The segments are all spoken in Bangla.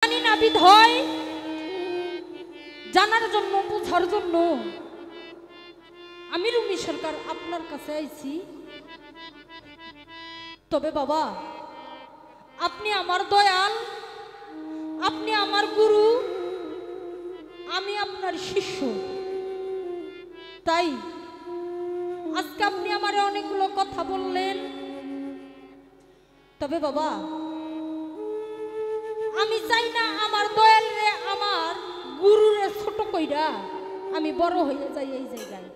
জানি না বিধয় জানার জন্য বোঝার জন্য আমি রুমি সরকার আপনার কাছে আইছি। তবে বাবা, আপনি আমার দয়াল, আপনি আমার গুরু, আমি আপনার শিষ্য। তাই আজকে আপনি আমার অনেকগুলো কথা বললেন। তবে বাবা, আমি চাই না আমার দয়াল রে, আমার গুরুরে ছোট কইরা আমি বড় হয়ে যাই এই জায়গায়।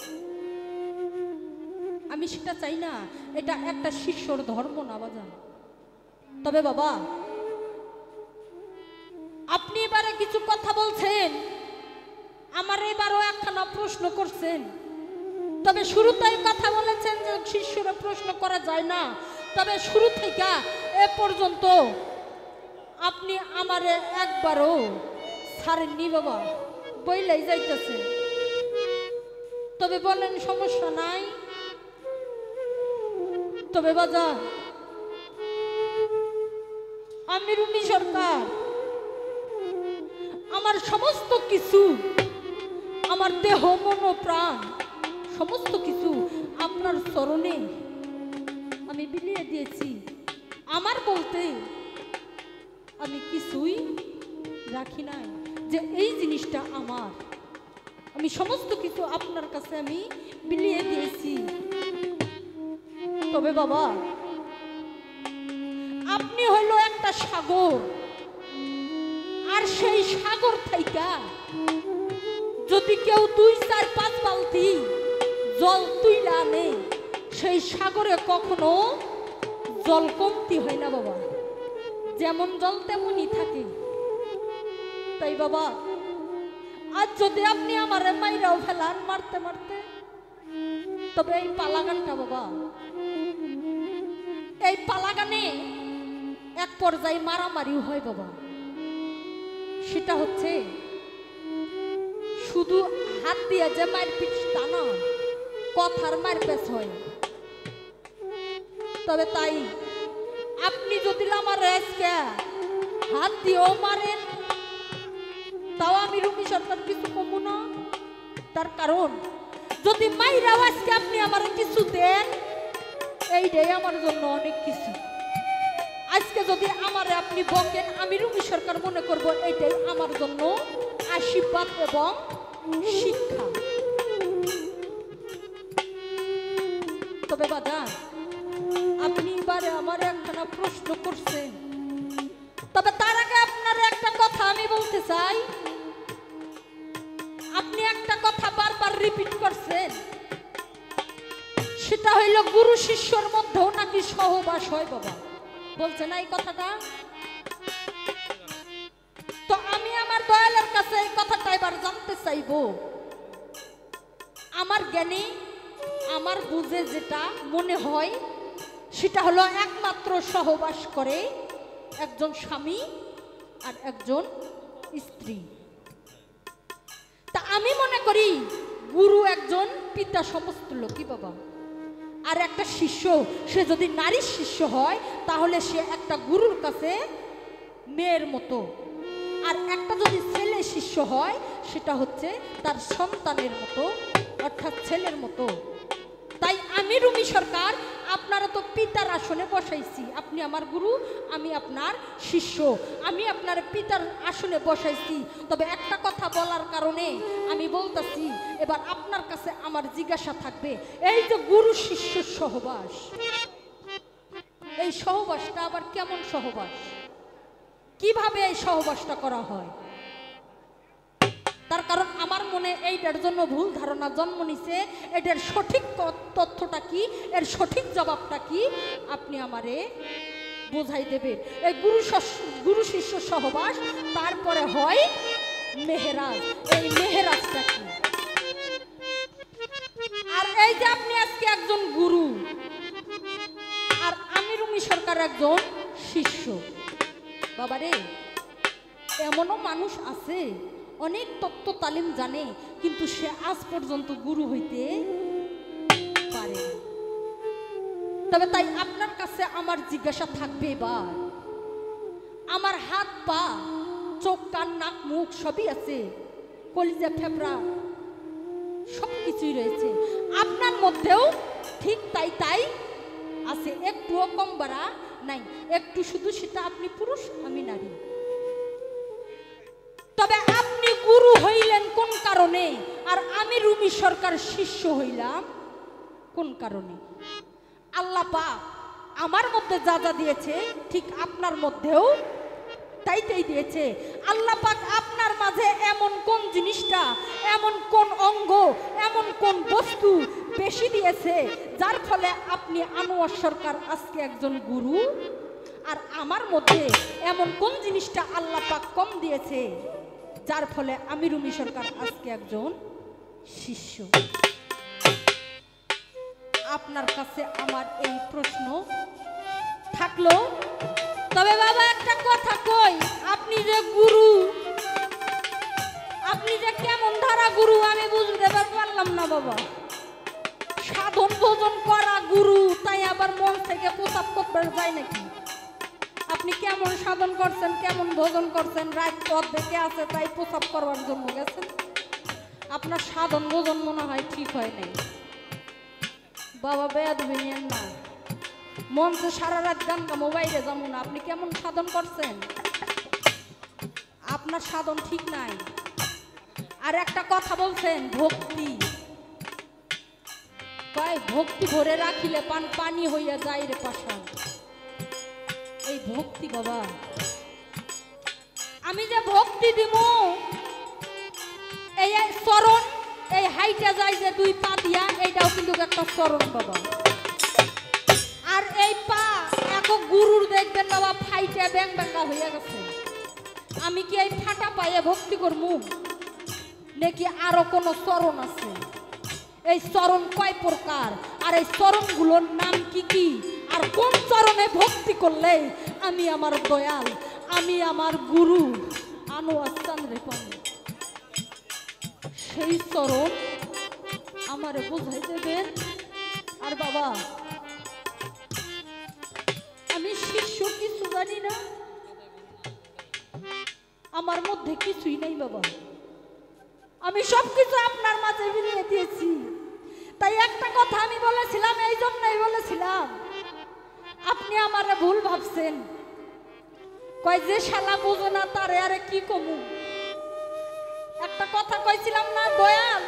আমি সেটা চাই না, এটা একটা শিষ্যর ধর্ম না বাজান। তবে বাবা, আপনি এবারে কিছু কথা বলছেন, আমার এবারও একখানা প্রশ্ন করছেন। তবে শুরুতেই কথা বলেছেন যে শিষ্যরা প্রশ্ন করা যায় না। তবে শুরু থেকে এ পর্যন্ত আপনি আমারে একবারও ছাড়েননি বাবা, বইলাই যাইতেছে। তবে বলেন সমস্যা নাই। তবে বাজা, আমি রুমি সরকার, আমার সমস্ত কিছু, আমার দেহ মন প্রাণ সমস্ত কিছু আপনার চরণে আমি বিলিয়ে দিয়েছি। আমার বলতে আমি কিছুই রাখি নাই, যে এই জিনিসটা আমার। আমি সমস্ত কিছু আপনার কাছে আমি বিলিয়ে দিয়েছি। তবে বাবা, আপনি হলো একটা সাগর, আর সেই সাগর থেকে যদি কেউ 2-4-5 বালতি জল তুইলা আনে, সেই সাগরে কখনো জল কমতি হয় না বাবা। যেমন জল তেমনই থাকে। তাই বাবা, আজ যদি আপনি আমার মাইরাও ফেলান মারতে মারতে, তবে এই পালাগানটা বাবা, এই পালাগানে এক পর্যায়ে মারামারি হয় বাবা। সেটা হচ্ছে শুধু হাত দিয়ে যে মারপিট তা না, কথার মারপেচ হয়। তবে তাই আপনি যদি আমার আজকে হাত দিয়েও মারেন, তাও আমি রুমি সরকার কিছু কমু না। তার কারণ যদি মাইরাও আজকে আপনি আমার কিছু দেন, এইটাই আমার জন্য অনেক কিছু। আজকে যদি আমারে আপনি বকেন, আমি রুমি সরকার মনে করব এটাই আমার জন্য আশীর্বাদ এবং শিক্ষা। তবে বাজান, আপনি এবারে আমার একখানা প্রশ্ন করছেন। তবে তার আগে আপনার একটা কথা আমি বলতে চাই। আপনি একটা কথা বারবার রিপিট করছেন, সেটা হইল গুরু শিষ্যর মধ্যেও নাকি সহবাস হয় বাবা। বলছেন এই কথাটা? তো আমি আমার দয়ালের কাছে এই কথাটা এবার জানতে চাইব। আমার জ্ঞানে, আমার বুঝে যেটা মনে হয়, সেটা হলো একমাত্র সহবাস করে একজন স্বামী আর একজন স্ত্রী। তা আমি মনে করি গুরু একজন পিতা সমতুল্য কি বাবা। আর একটা শিষ্য, সে যদি নারীর শিষ্য হয়, তাহলে সে একটা গুরুর কাছে মেয়ের মতো। আর একটা যদি ছেলে শিষ্য হয়, সেটা হচ্ছে তার সন্তানের মতো, অর্থাৎ ছেলের মতো। তাই আমি রুমি সরকার আপনারা তো পিতার আসনে বসাইছি। আপনি আমার গুরু, আমি আপনার শিষ্য, আমি আপনার পিতার আসনে বসাইছি। তবে একটা কথা বলার কারণে আমি বলতেছি, এবার আপনার কাছে আমার জিজ্ঞাসা থাকবে, এই যে গুরু শিষ্য সহবাস, এই সহবাসটা আবার কেমন সহবাস? কিভাবে এই সহবাসটা করা হয়? তার কারণ আমার মনে এইটার জন্য ভুল ধারণা জন্ম নিছে। এটার সঠিক তথ্যটা কি, এর সঠিক জবাবটা কি, আপনি আমারে বোঝাই দেবেন। এই গুরু শিষ্য সহবাস, তারপরে হয় মেহেরাজ। এই মেহেরাজটা কি? আর এই যে আপনি আজকে একজন গুরু, আর আমি রুমি সরকার একজন শিষ্য। বাবারে, এমনও মানুষ আছে অনেক তত্ত্ব তালিম জানে, কিন্তু সে আজ পর্যন্ত গুরু হইতে পারে। তবে তাই আপনার কাছে আমার জিজ্ঞাসা থাকবে, এবার আমার হাত পা চোখ কান নাক মুখ সবই আছে, কলিজা ফেফড়া সব কিছুই রয়েছে। আপনার মধ্যেও ঠিক তাই তাই আছে, একটুও কম বাড়া নাই, একটু শুধু সেটা আপনি পুরুষ আমি নারী। তবে আপনি গুরু হইলেন কোন কারণে, আর আমি রুমি সরকার শিষ্য হইলাম কোন কারণে? আল্লাহ পাক আমার মধ্যে যা যা দিয়েছে ঠিক আপনার মধ্যেও তাই তাই দিয়েছে। আল্লাহ পাক আপনার মাঝে এমন কোন জিনিসটা, এমন কোন অঙ্গ, এমন কোন বস্তু বেশি দিয়েছে যার ফলে আপনি আনোয়ার সরকার আজকে একজন গুরু, আর আমার মধ্যে এমন কোন জিনিসটা আল্লাহ পাক কম দিয়েছে যার ফলে আমি রুমি সরকার আজকে একজন শিষ্য। আপনার কাছে আমার এই প্রশ্ন থাকলো। তবে বাবা একটা কথা কই, আপনি যে গুরু, আপনি যে কেমন ধারা গুরু আমি বুঝতে পারলাম না বাবা। সাধন ভোজন করা গুরু, তাই আবার মন থেকে প্রতাপ করতে যায় নাকি? আপনি কেমন সাধন করছেন, কেমন ভোজন করছেন, রাত পথ দেখে আছে তাই প্রতাপ করবার জন্য গেছেন? আপনার সাধন ভোজন মনে হয় ঠিক হয় নাই বাবা, বেয়াদ হইয়েন না। মঞ্চে সারা রাত গান মোবাইলে যেমন আপনি কেমন সাধন করছেন, আপনার সাধন ঠিক নাই। আর একটা কথা বলছেন ভক্তি, কয় ভক্তি ভরে রাখিলে পানি হইয়া যায় রে পাশান। এই ভক্তি বাবা, আমি যে ভক্তি দিব, এই চরণ, এই হাইটা যায় যে দুই পা দিয়া, এইটাও কিন্তু একটা চরণ বাবা। আর এই পা এখন গুরুর দেখবেন বাবা ফাইটা ব্যাং ব্যাঙ্গা হইয়া গেছে। আমি কি এই ফাটা পায়ে ভক্তি করবো নাকি আরো কোনো চরণ আছে? এই চরণ কয় প্রকার, আর এই চরণগুলোর নাম কি কি, আর কোন চরণে ভক্তি করলে আমি আমার দয়াল, আমি আমার গুরু আনোয়ার চন্দ্রে পাবো, সেই চরণ আমারে বোঝাই দেবেন। আর বাবা আমি শিষ্য কিছু জানি না, আমার মধ্যে কিছুই নেই বাবা, আমি সবকিছু আপনার মাঝে বিলিয়ে দিয়েছি। তাই একটা কথা আমি বলেছিলাম, এই জন্যই বলেছিলাম, আপনি আমারে ভুল ভাবছেন। কয় যে শালা বুঝো না তারে আরে কি কমু। একটা কথা কইছিলাম না, দয়াল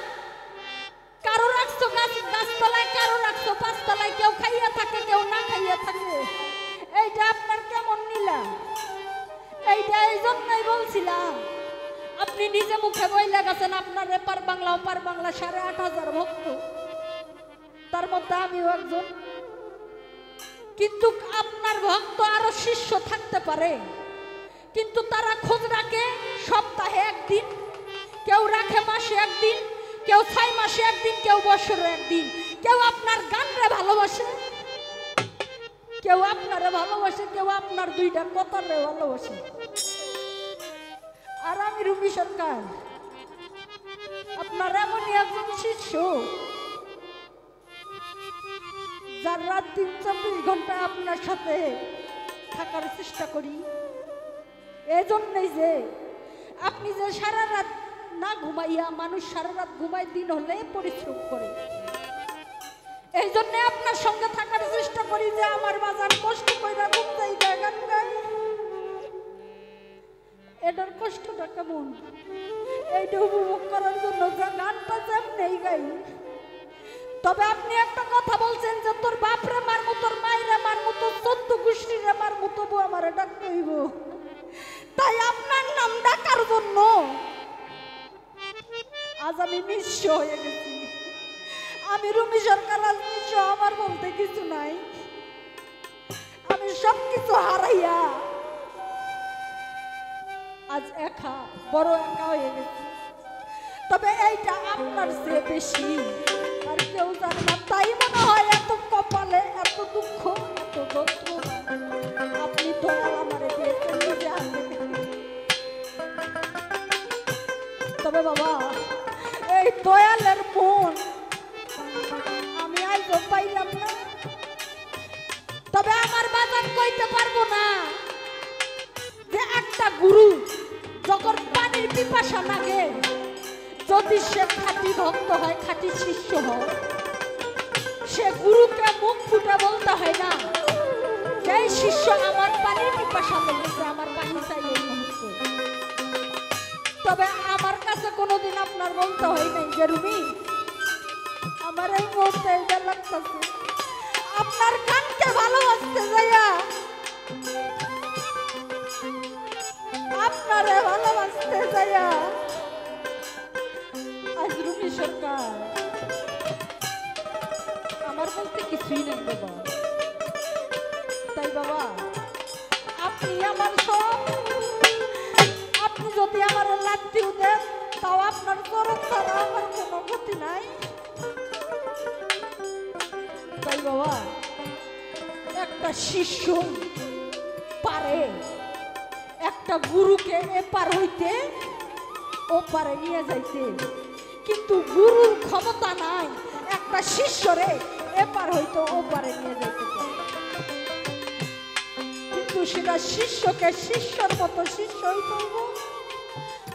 কারো রাখছো গাছতলায়, কারো রাখছো পাঁচতলায়, কেউ খাইয়া থাকে কেউ না খাইয়া থাকে। এইটা আপনার কেমন নিলা? এইটা এই জন্যই বলছিলাম, আপনি নিজে মুখে বইলা গেছেন আপনার এপার বাংলা ওপার বাংলা 8,500 ভক্ত, তার মধ্যে আমিও একজন। কিন্তু আপনার ভক্ত আরো শিষ্য থাকতে পারে, কিন্তু তারা খোঁজ রাখে সপ্তাহে একদিন, কেউ রাখে মাসে একদিন, কেউ 6 মাসে একদিন, কেউ বছরে একদিন। কেউ আপনার গানরে ভালোবাসে, কেউ আপনারে ভালোবাসে, কেউ আপনার দুইটা কথারে ভালোবাসে। আর আমি রুমি সরকার আপনার এমনই একজন শিষ্য, যার রাত 24 ঘন্টা আপনার সাথে থাকার চেষ্টা করি। এই জন্যই যে আপনি যে সারা রাত না ঘুমাইয়া, মানুষ সারা রাত ঘুমায় দিন হলে পরিশ্রম করে, এই জন্য আপনার সঙ্গে থাকার চেষ্টা করি যে আমার বাজার কষ্ট কইরা ঘুম যাই গান গাই। এটার কষ্টটা কেমন এইটা উপভোগ করার জন্য গানটা যেমন গাই। তবে আপনি একটা কথা বলছেন যে তোর বাপরে মারমু, তোর মায়েরে মারমু, তোর 14 গোষ্ঠীরে মারমু, তবু আমার ডাক কইব। তাই আপনার নাম ডাকার জন্য আজ আমি নিঃস্ব হয়ে গেছি। আমি রুমি সরকার আজ নিঃস্ব, আমার বলতে কিছু নাই। আমি সবকিছু হারাইয়া আজ একা, বড় একা হয়ে গেছি। তবে এইটা আপনার চেয়ে বেশি আর কেউ জানে না। তাই মনে হয় এত কপালে এত দুঃখ, এত যন্ত্রণা আপনি দয়াল আমারে দিয়েছেন নিজে হাতে। তবে বাবা এই দয়ালের মন আমি আজও পাইলাম না। তবে আমার বাজান কইতে পারবো না যে একটা গুরু যদি সে খাঁটি ভক্ত হয়, খাঁটি শিষ্য হয়, সে গুরুকে মুখ ফুটে বলতে হয় না যে শিষ্য আমার পানির পিপাসা লেগেছে, আমার পানি চাই এই মুহূর্তে। তবে আমার কাছে কোনোদিন আপনার বলতে হয় নাই যে রুমি আমার এই মুহূর্তে এটা লাগতেছে, আপনার কানকে ভালোবাসতে যাইয়া, আপনারে ভালোবাসতে যাইয়া আজ রুমি সরকার আমার বলতে কিছুই নেই বাবা। তাই বাবা আপনি আমার সব, আপনি যদি আমার লাঠিও দেন তাও আপনার চরণ ছাড়া আমার কোনো গতি নাই। তাই বাবা একটা শিষ্য পারে একটা গুরুকে এপার হইতে ওপারে নিয়ে যাইতে, কিন্তু গুরুর ক্ষমতা নাই একটা শিষ্যরে এপার হইতে ওপারে নিয়ে যাইতে পারে। কিন্তু সেটা শিষ্যকে শিষ্যর মতো শিষ্য হইতে হইব,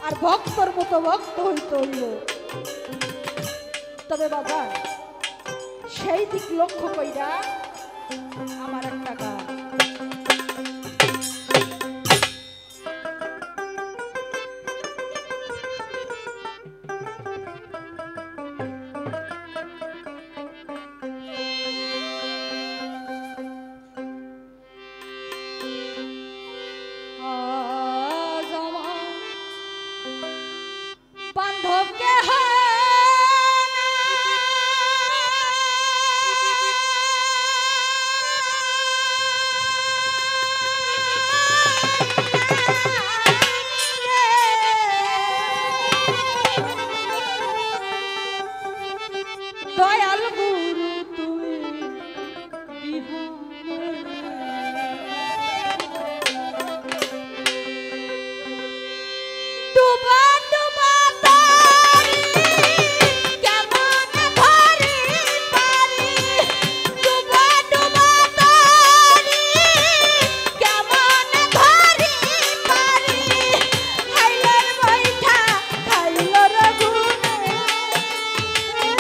আর ভক্তর মতো ভক্ত হইতে হইব। তবে বাবা সেই দিক লক্ষ্য কইরা আমার